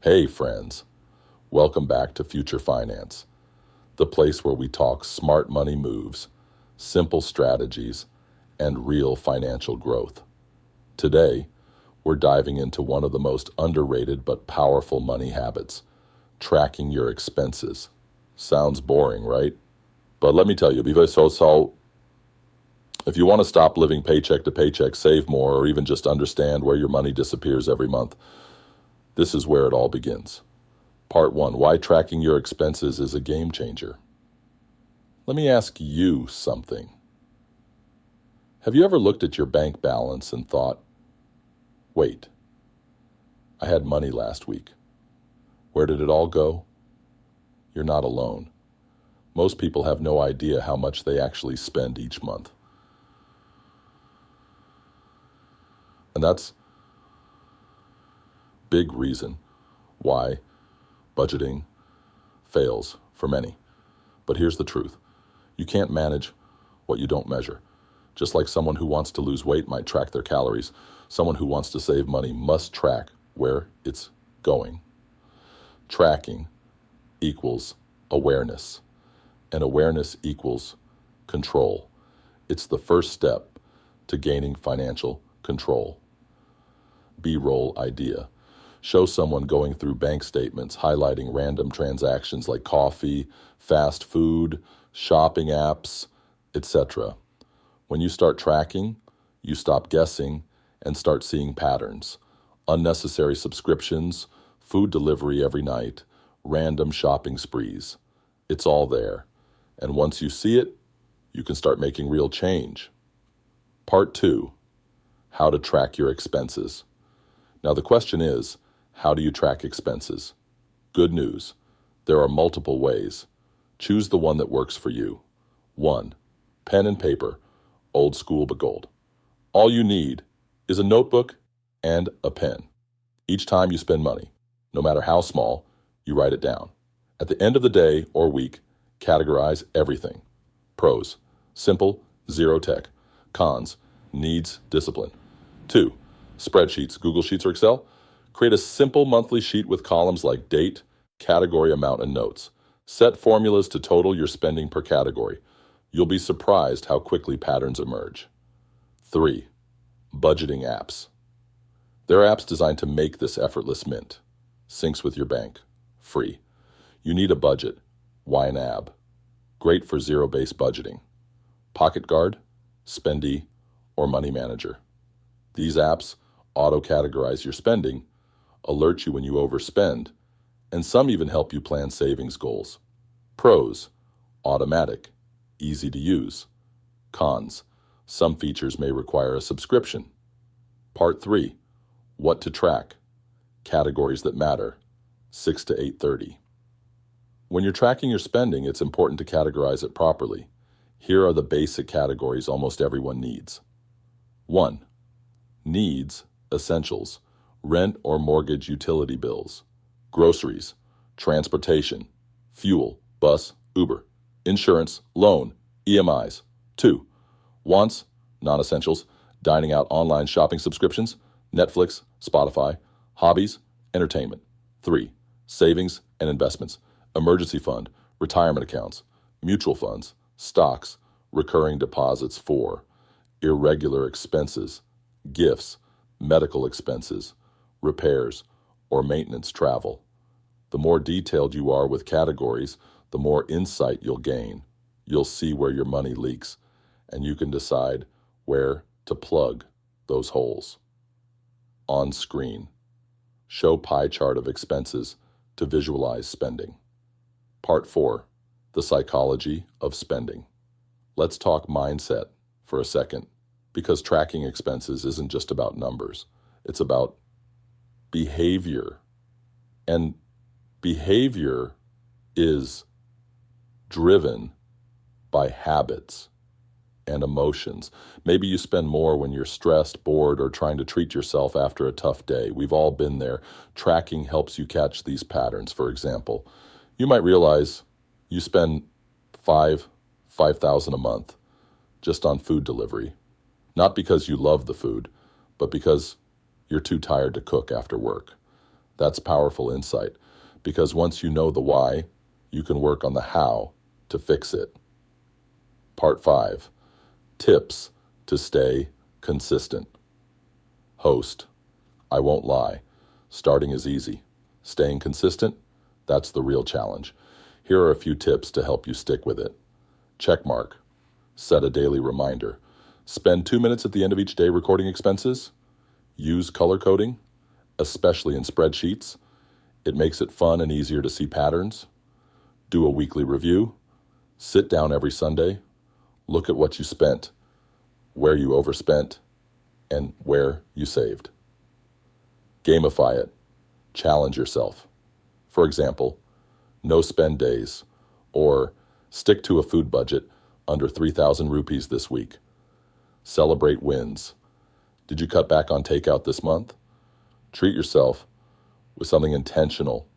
Hey friends, welcome back to Future Finance, the place where we talk smart money moves, simple strategies, and real financial growth. Today, we're diving into one of the most underrated but powerful money habits, tracking your expenses. Sounds boring, right? But let me tell you, if you want to stop living paycheck to paycheck, save more, or even just understand where your money disappears every month, this is where it all begins. Part 1, why tracking your expenses is a game changer. Let me ask you something. Have you ever looked at your bank balance and thought, wait, I had money last week. Where did it all go? You're not alone. Most people have no idea how much they actually spend each month. And that's big reason why budgeting fails for many. But here's the truth. You can't manage what you don't measure. Just like someone who wants to lose weight might track their calories, someone who wants to save money must track where it's going. Tracking equals awareness, and awareness equals control. It's the first step to gaining financial control. B-roll idea. Show someone going through bank statements, highlighting random transactions like coffee, fast food, shopping apps, etc. When you start tracking, you stop guessing and start seeing patterns. Unnecessary subscriptions, food delivery every night, random shopping sprees. It's all there. And once you see it, you can start making real change. Part 2, how to track your expenses. Now the question is, how do you track expenses? Good news. There are multiple ways. Choose the one that works for you. 1. Pen and paper. Old school but gold. All you need is a notebook and a pen. Each time you spend money, no matter how small, you write it down. At the end of the day or week, categorize everything. Pros. Simple, zero tech. Cons. Needs discipline. 2. Spreadsheets, Google Sheets or Excel. Create a simple monthly sheet with columns like date, category amount, and notes. Set formulas to total your spending per category. You'll be surprised how quickly patterns emerge. 3. Budgeting apps. There are apps designed to make this effortless mint. Syncs with your bank. Free. You need a budget. Why an app? Great for zero-based budgeting. Pocket Guard, Spendee, or Money Manager. These apps auto-categorize your spending, alert you when you overspend, and some even help you plan savings goals. Pros, automatic, easy to use. Cons, some features may require a subscription. Part 3, what to track. Categories that matter, 6 to 8:30. When you're tracking your spending, it's important to categorize it properly. Here are the basic categories almost everyone needs. 1. Needs, essentials. Rent or mortgage utility bills, groceries, transportation, fuel, bus, Uber, insurance, loan, EMIs. 2. Wants, non-essentials, dining out, online shopping subscriptions, Netflix, Spotify, hobbies, entertainment. 3. Savings and investments, emergency fund, retirement accounts, mutual funds, stocks, recurring deposits. 4. Irregular expenses, gifts, medical expenses, repairs, or maintenance travel. The more detailed you are with categories, the more insight you'll gain. You'll see where your money leaks, and you can decide where to plug those holes. On screen, show pie chart of expenses to visualize spending. Part 4, the psychology of spending. Let's talk mindset for a second, because tracking expenses isn't just about numbers. It's about behavior. And behavior is driven by habits and emotions. Maybe you spend more when you're stressed, bored, or trying to treat yourself after a tough day. We've all been there. Tracking helps you catch these patterns. For example, you might realize you spend $5,000 a month just on food delivery. Not because you love the food, but because you're too tired to cook after work. That's powerful insight, because once you know the why, you can work on the how to fix it. Part 5. Tips to stay consistent. Host. I won't lie. Starting is easy. Staying consistent, that's the real challenge. Here are a few tips to help you stick with it. Checkmark. Set a daily reminder. Spend 2 minutes at the end of each day recording expenses. Use color coding, especially in spreadsheets. It makes it fun and easier to see patterns. Do a weekly review. Sit down every Sunday. Look at what you spent, where you overspent, and where you saved. Gamify it. Challenge yourself. For example, no spend days, or stick to a food budget under 3,000 rupees this week. Celebrate wins. Did you cut back on takeout this month? Treat yourself with something intentional,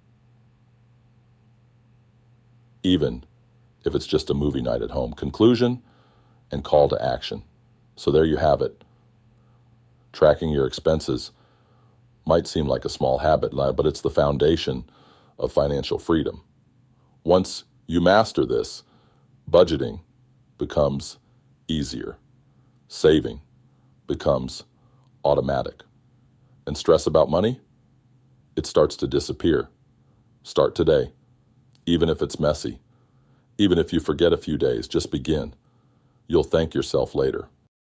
even if it's just a movie night at home. Conclusion and call to action. So there you have it. Tracking your expenses might seem like a small habit, but it's the foundation of financial freedom. Once you master this, budgeting becomes easier. Saving becomes automatic. And stress about money, it starts to disappear. Start today, even if it's messy. Even if you forget a few days, just begin. You'll thank yourself later.